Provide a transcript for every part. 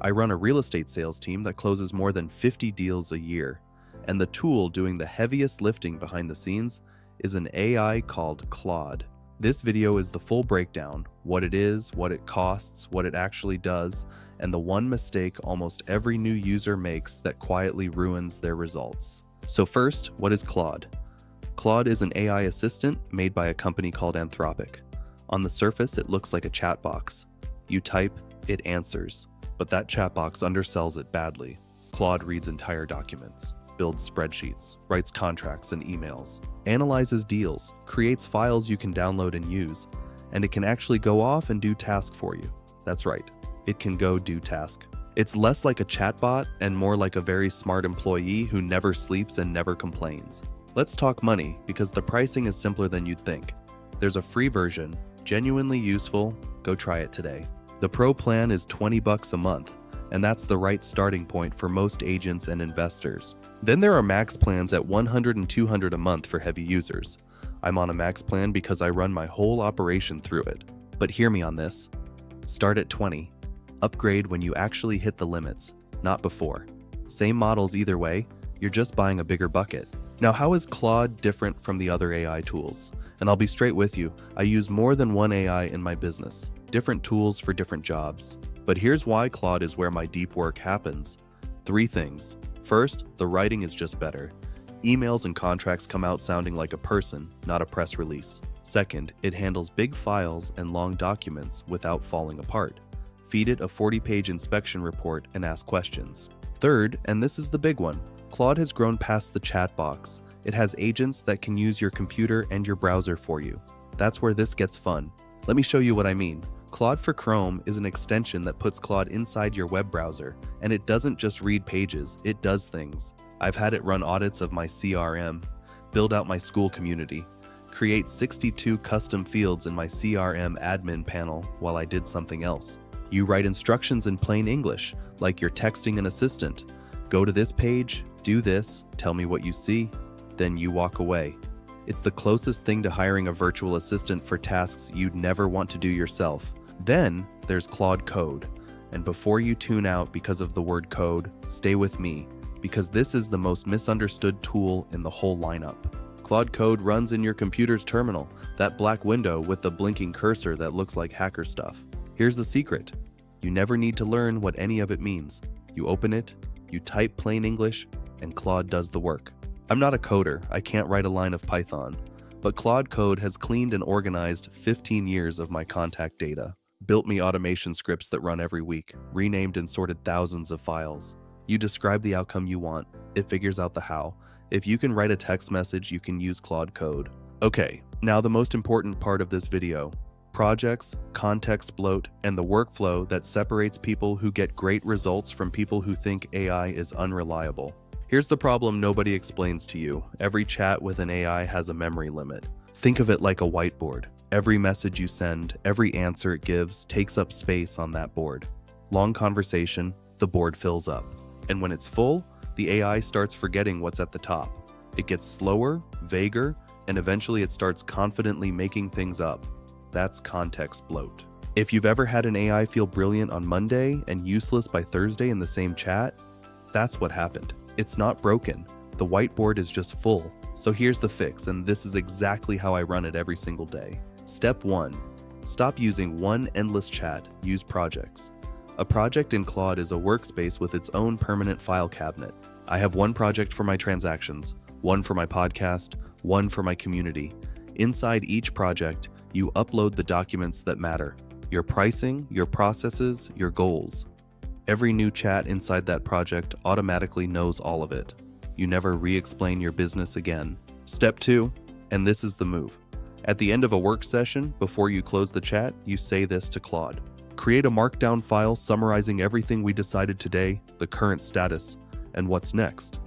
I run a real estate sales team that closes more than 50 deals a year, and the tool doing the heaviest lifting behind the scenes is an AI called Claude. This video is the full breakdown, what it is, what it costs, what it actually does, and the one mistake almost every new user makes that quietly ruins their results. So first, what is Claude? Claude is an AI assistant made by a company called Anthropic. On the surface, it looks like a chat box. You type, it answers. But that chat box undersells it badly. Claude reads entire documents, builds spreadsheets, writes contracts and emails, analyzes deals, creates files you can download and use, and it can actually go off and do task for you. That's right, it can go do task. It's less like a chatbot and more like a very smart employee who never sleeps and never complains. Let's talk money, because the pricing is simpler than you'd think. There's a free version, genuinely useful, go try it today. The Pro plan is $20 a month, and that's the right starting point for most agents and investors. Then there are max plans at $100 and $200 a month for heavy users. I'm on a max plan because I run my whole operation through it. But hear me on this. Start at $20. Upgrade when you actually hit the limits, not before. Same models either way, you're just buying a bigger bucket. Now, how is Claude different from the other AI tools? And I'll be straight with you, I use more than one AI in my business. Different tools for different jobs. But here's why Claude is where my deep work happens. 3 things. First, the writing is just better. Emails and contracts come out sounding like a person, not a press release. Second, it handles big files and long documents without falling apart. Feed it a 40-page inspection report and ask questions. Third, and this is the big one, Claude has grown past the chat box. It has agents that can use your computer and your browser for you. That's where this gets fun. Let me show you what I mean. Claude for Chrome is an extension that puts Claude inside your web browser, and it doesn't just read pages, it does things. I've had it run audits of my CRM, build out my school community, create 62 custom fields in my CRM admin panel while I did something else. You write instructions in plain English, like you're texting an assistant. Go to this page, do this, tell me what you see, then you walk away. It's the closest thing to hiring a virtual assistant for tasks you'd never want to do yourself. Then there's Claude Code. And before you tune out because of the word code, stay with me, because this is the most misunderstood tool in the whole lineup. Claude Code runs in your computer's terminal, that black window with the blinking cursor that looks like hacker stuff. Here's the secret. You never need to learn what any of it means. You open it, you type plain English, and Claude does the work. I'm not a coder, I can't write a line of Python, but Claude Code has cleaned and organized 15 years of my contact data, built me automation scripts that run every week, renamed and sorted thousands of files. You describe the outcome you want, it figures out the how. If you can write a text message, you can use Claude Code. Okay, now the most important part of this video. Projects, context bloat, and the workflow that separates people who get great results from people who think AI is unreliable. Here's the problem nobody explains to you. Every chat with an AI has a memory limit. Think of it like a whiteboard. Every message you send, every answer it gives takes up space on that board. Long conversation, the board fills up. And when it's full, the AI starts forgetting what's at the top. It gets slower, vaguer, and eventually it starts confidently making things up. That's context bloat. If you've ever had an AI feel brilliant on Monday and useless by Thursday in the same chat, that's what happened. It's not broken. The whiteboard is just full. So here's the fix, and this is exactly how I run it every single day. Step 1. Stop using one endless chat, use projects. A project in Claude is a workspace with its own permanent file cabinet. I have one project for my transactions, one for my podcast, one for my community. Inside each project, you upload the documents that matter. Your pricing, your processes, your goals. Every new chat inside that project automatically knows all of it. You never re-explain your business again. Step 2, and this is the move. At the end of a work session, before you close the chat, you say this to Claude. Create a markdown file summarizing everything we decided today, the current status, and what's next.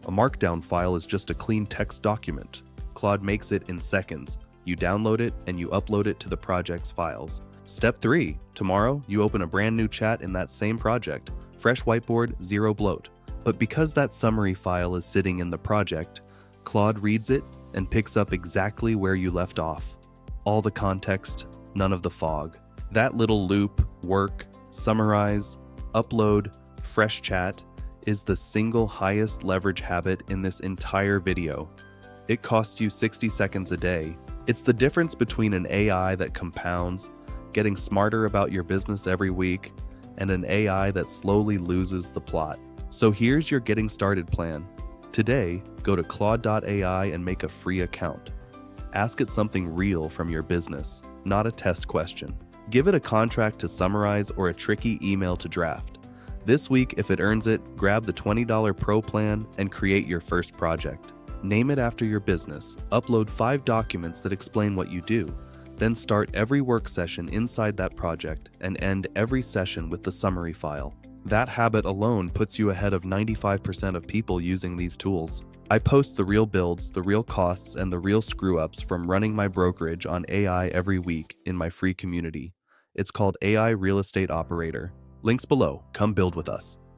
A markdown file is just a clean text document. Claude makes it in seconds. You download it and you upload it to the project's files. Step 3, tomorrow you open a brand new chat in that same project. Fresh whiteboard, zero bloat. But because that summary file is sitting in the project, Claude reads it and picks up exactly where you left off. All the context, none of the fog. That little loop, work, summarize, Upload fresh chat is the single highest leverage habit in this entire video. It costs you 60 seconds a day. It's the difference between an AI that compounds, getting smarter about your business every week, and an AI that slowly loses the plot. So here's your getting started plan. Today, go to Claude.ai and make a free account. Ask it something real from your business, not a test question. Give it a contract to summarize or a tricky email to draft. This week, if it earns it, grab the $20 Pro plan and create your first project. Name it after your business, upload 5 documents that explain what you do, then start every work session inside that project and end every session with the summary file. That habit alone puts you ahead of 95% of people using these tools. I post the real builds, the real costs, and the real screw-ups from running my brokerage on AI every week in my free community. It's called AI Real Estate Operator. Links below. Come build with us.